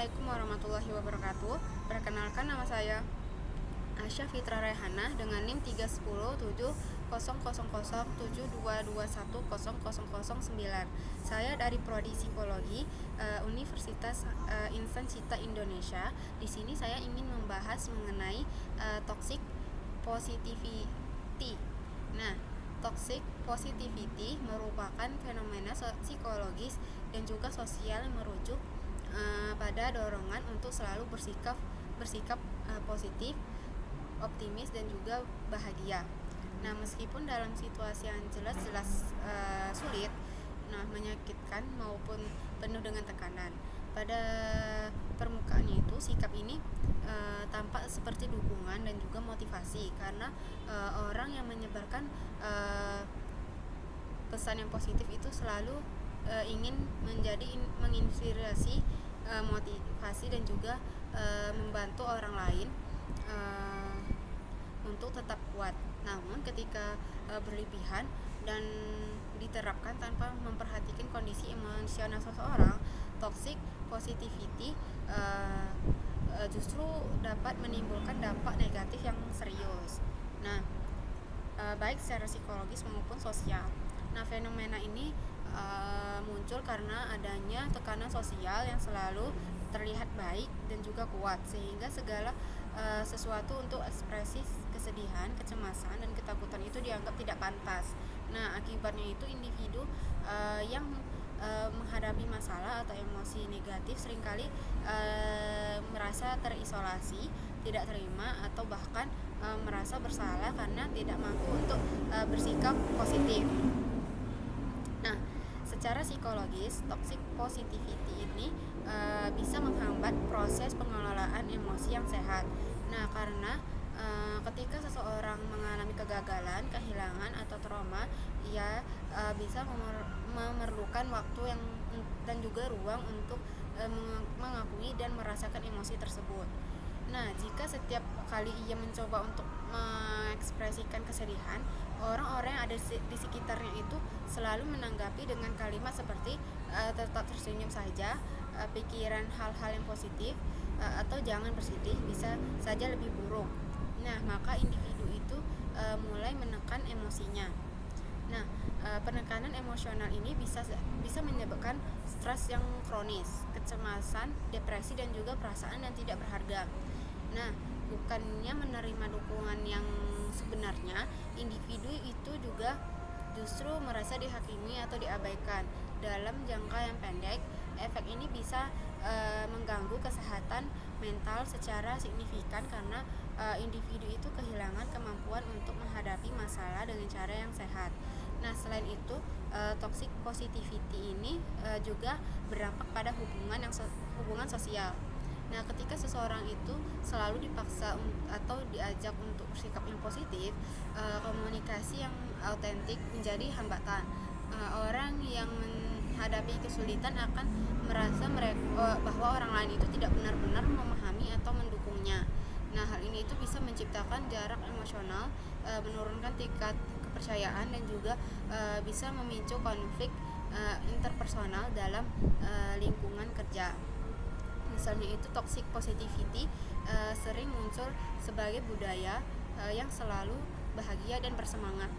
Assalamualaikum warahmatullahi wabarakatuh. Perkenalkan, nama saya Asya Fitra Rehana dengan NIM 310700722210009. Saya dari Prodi Psikologi Universitas Insan Cita Indonesia. Di sini saya ingin membahas mengenai toxic positivity. Nah, toxic positivity merupakan fenomena psikologis dan juga sosial yang merujuk pada dorongan untuk selalu bersikap positif, optimis dan juga bahagia. Nah, meskipun dalam situasi yang jelas-jelas sulit, menyakitkan maupun penuh dengan tekanan, pada permukaannya itu sikap ini tampak seperti dukungan dan juga motivasi karena orang yang menyebarkan pesan yang positif itu selalu ingin menginspirasi, motivasi dan juga membantu orang lain untuk tetap kuat. Namun ketika berlebihan dan diterapkan tanpa memperhatikan kondisi emosional seseorang, toxic positivity justru dapat menimbulkan dampak negatif yang serius. Nah, baik secara psikologis maupun sosial. Nah, fenomena ini muncul karena adanya tekanan sosial yang selalu terlihat baik dan juga kuat, sehingga segala sesuatu untuk ekspresi kesedihan, kecemasan dan ketakutan itu dianggap tidak pantas. Nah, akibatnya itu individu yang menghadapi masalah atau emosi negatif seringkali merasa terisolasi, tidak terima atau bahkan merasa bersalah karena tidak mampu untuk bersikap positif. Nah, secara psikologis, toxic positivity ini bisa menghambat proses pengelolaan emosi yang sehat. Nah, karena ketika seseorang mengalami kegagalan, kehilangan atau trauma, ia bisa memerlukan waktu dan juga ruang untuk mengakui dan merasakan emosi tersebut. Nah, jika setiap kali ia mencoba untuk mengekspresikan kesedihan, orang-orang yang ada di sekitarnya itu selalu menanggapi dengan kalimat seperti tetap tersenyum saja, pikiran hal-hal yang positif, atau jangan bersedih, bisa saja lebih buruk. Nah, maka individu itu mulai menekan emosinya. Nah, penekanan emosional ini bisa menyebabkan stres yang kronis, kecemasan, depresi dan juga perasaan yang tidak berharga. Nah, bukannya menerima dukungan yang sebenarnya, individu itu juga justru merasa dihakimi atau diabaikan. Dalam jangka yang pendek, efek ini bisa mengganggu kesehatan mental secara signifikan karena individu itu kehilangan kemampuan untuk menghadapi masalah dengan cara yang sehat. Nah, selain itu, toxic positivity ini juga berdampak pada hubungan sosial. Nah, ketika seseorang itu selalu dipaksa atau diajak untuk bersikap yang positif, komunikasi yang autentik menjadi hambatan. Orang yang menghadapi kesulitan akan merasa bahwa orang lain itu tidak benar-benar memahami atau mendukungnya. Nah, hal ini itu bisa menciptakan jarak emosional, menurunkan tingkat kepercayaan dan juga bisa memicu konflik interpersonal dalam lingkungan kerja. Misalnya itu toxic positivity sering muncul sebagai budaya yang selalu bahagia dan bersemangat.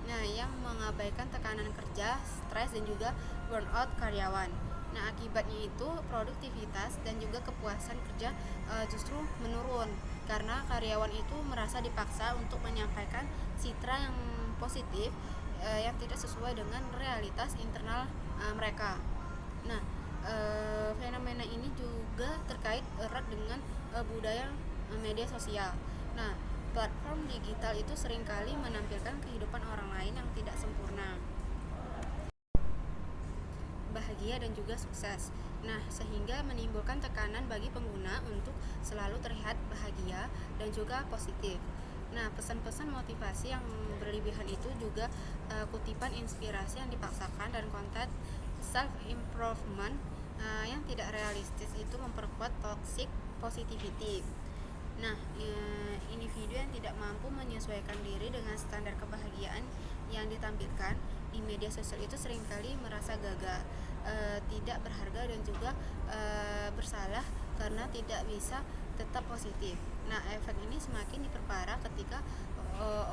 Nah, yang mengabaikan tekanan kerja, stres dan juga burnout karyawan. Nah, akibatnya itu produktivitas dan juga kepuasan kerja justru menurun karena karyawan itu merasa dipaksa untuk menyampaikan citra yang positif yang tidak sesuai dengan realitas internal mereka. Nah, fenomena ini juga terkait erat dengan budaya media sosial. Nah, platform digital itu seringkali menampilkan kehidupan orang lain yang tidak sempurna, bahagia dan juga sukses. Nah, sehingga menimbulkan tekanan bagi pengguna untuk selalu terlihat bahagia dan juga positif. Nah, pesan-pesan motivasi yang berlebihan itu juga kutipan inspirasi yang dipaksakan dan konten self improvement yang tidak realistis itu memperkuat toxic positivity. Nah, individu yang tidak mampu menyesuaikan diri dengan standar kebahagiaan yang ditampilkan di media sosial itu seringkali merasa gagal, tidak berharga dan juga bersalah karena tidak bisa tetap positif. Nah, efek ini semakin diperparah ketika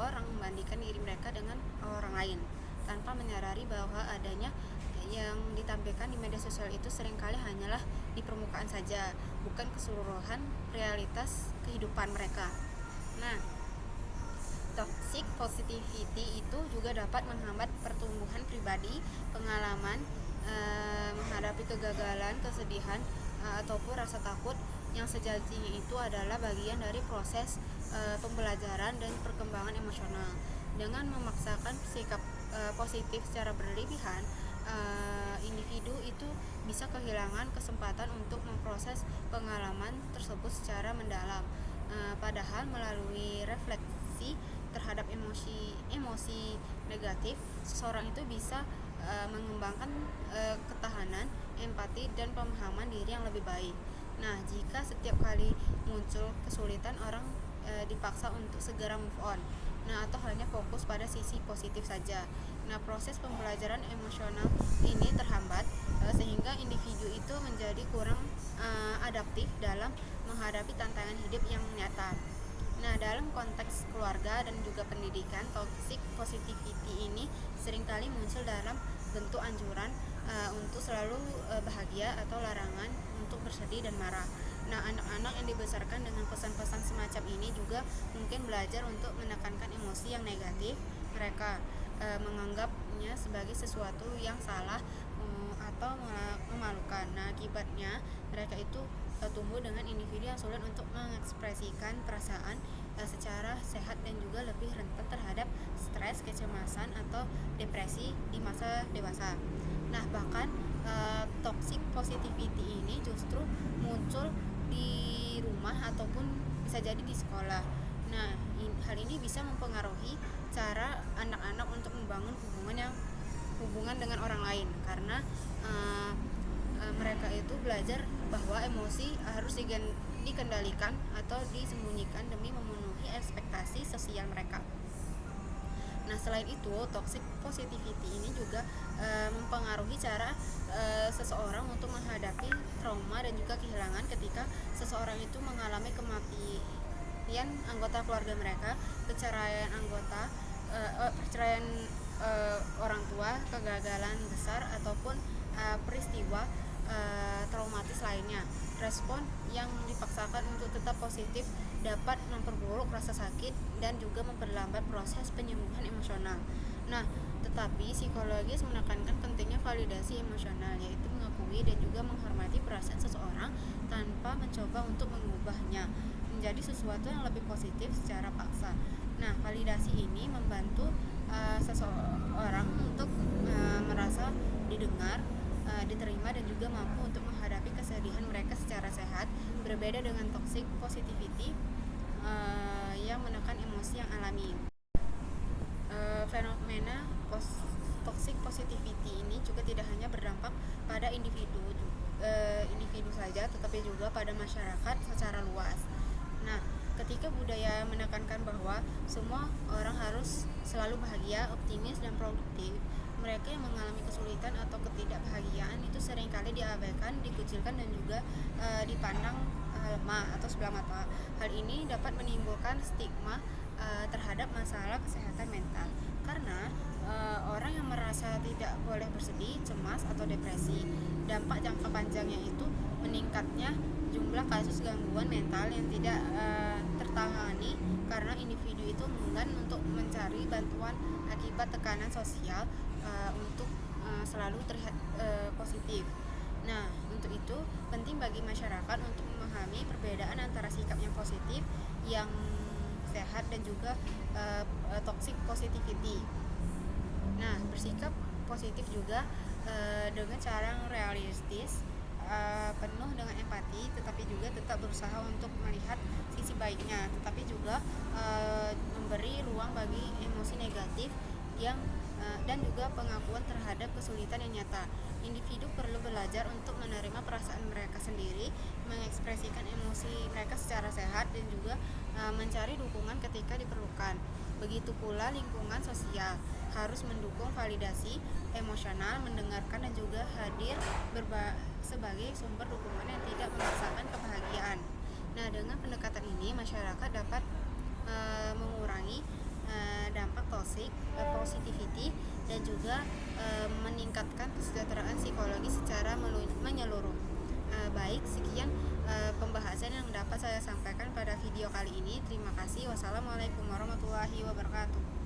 orang membandingkan diri mereka dengan orang lain tanpa menyadari bahwa adanya yang ditampilkan di media sosial itu seringkali hanyalah di permukaan saja, bukan keseluruhan realitas kehidupan mereka. Nah, toxic positivity itu juga dapat menghambat pertumbuhan pribadi, pengalaman menghadapi kegagalan, kesedihan, ataupun rasa takut yang sejatinya itu adalah bagian dari proses pembelajaran dan perkembangan emosional. Dengan memaksakan sikap positif secara berlebihan, individu itu bisa kehilangan kesempatan untuk memproses pengalaman tersebut secara mendalam. Padahal melalui refleksi terhadap emosi negatif, seseorang itu bisa mengembangkan ketahanan, empati, dan pemahaman diri yang lebih baik. Nah, jika setiap kali muncul kesulitan orang dipaksa untuk segera move on, nah atau hanya fokus pada sisi positif saja, nah proses pembelajaran emosional ini terhambat sehingga individu itu menjadi kurang adaptif dalam menghadapi tantangan hidup yang nyata. Nah, dalam konteks keluarga dan juga pendidikan, toxic positivity ini seringkali muncul dalam bentuk anjuran untuk selalu bahagia atau larangan untuk bersedih dan marah. Nah, anak-anak yang dibesarkan dengan pesan-pesan semacam ini juga mungkin belajar untuk menekankan emosi yang negatif. Mereka menganggapnya sebagai sesuatu yang salah atau memalukan. Nah, akibatnya mereka itu tumbuh dengan individu yang sulit untuk mengekspresikan perasaan secara sehat dan juga lebih rentan terhadap stres, kecemasan, atau depresi di masa dewasa. Nah, bahkan toxic positivity ini justru muncul di rumah ataupun bisa jadi di sekolah. Nah, hal ini bisa mempengaruhi cara anak-anak untuk membangun hubungan dengan orang lain karena mereka itu belajar bahwa emosi harus dikendalikan atau disembunyikan demi memenuhi ekspektasi sosial mereka. Nah, selain itu, toxic positivity ini juga mempengaruhi cara seseorang untuk menghadapi trauma dan juga kehilangan ketika seseorang itu mengalami kematian anggota keluarga mereka, perceraian orang tua, kegagalan besar, ataupun peristiwa traumatis lainnya. Respon yang dipaksakan untuk tetap positif dapat memperburuk rasa sakit dan juga memperlambat proses penyembuhan emosional. Nah, tetapi psikologis menekankan pentingnya validasi emosional, yaitu mengakui dan juga menghormati perasaan seseorang tanpa mencoba untuk mengubahnya menjadi sesuatu yang lebih positif secara paksa. Nah, validasi ini membantu seseorang untuk merasa didengar, diterima, dan juga mampu untuk menghadapi kesedihan mereka secara sehat, berbeda dengan toxic positivity yang menekan emosi yang alami. Fenomena toxic positivity ini juga tidak hanya berdampak pada individu saja, tetapi juga pada masyarakat secara luas. Nah, ketika budaya menekankan bahwa semua orang harus selalu bahagia, optimis, dan produktif, mereka yang mengalami kesulitan atau ketidakbahagiaan itu seringkali diabaikan, dikucilkan, dan juga dipandang lemah atau sebelah mata. Hal ini dapat menimbulkan stigma terhadap masalah kesehatan mental karena orang yang merasa tidak boleh bersedih, cemas, atau depresi, dampak jangka panjangnya itu meningkatnya jumlah kasus gangguan mental yang tidak tertangani karena individu itu enggan untuk mencari bantuan akibat tekanan sosial untuk selalu terlihat positif. Nah, untuk itu penting bagi masyarakat untuk memahami perbedaan antara sikap yang positif, yang sehat, dan juga toxic positivity. Nah, bersikap positif juga dengan cara yang realistis, penuh dengan empati, tetapi juga tetap berusaha untuk melihat sisi baiknya, tetapi juga memberi ruang bagi emosi negatif yang dan juga pengakuan terhadap kesulitan yang nyata. Individu perlu belajar untuk menerima perasaan mereka sendiri, mengekspresikan emosi mereka secara sehat, dan juga mencari dukungan ketika diperlukan. Begitu pula lingkungan sosial harus mendukung validasi emosional, mendengarkan dan juga hadir sebagai sumber dukungan yang tidak memaksakan kebahagiaan. Nah, dengan pendekatan ini masyarakat dapat mengurangi dampak toxic positivity dan juga meningkatkan kesejahteraan psikologi secara menyeluruh. Baik, sekian pembahasan yang dapat saya sampaikan pada video kali ini. Terima kasih. Wassalamualaikum warahmatullahi wabarakatuh.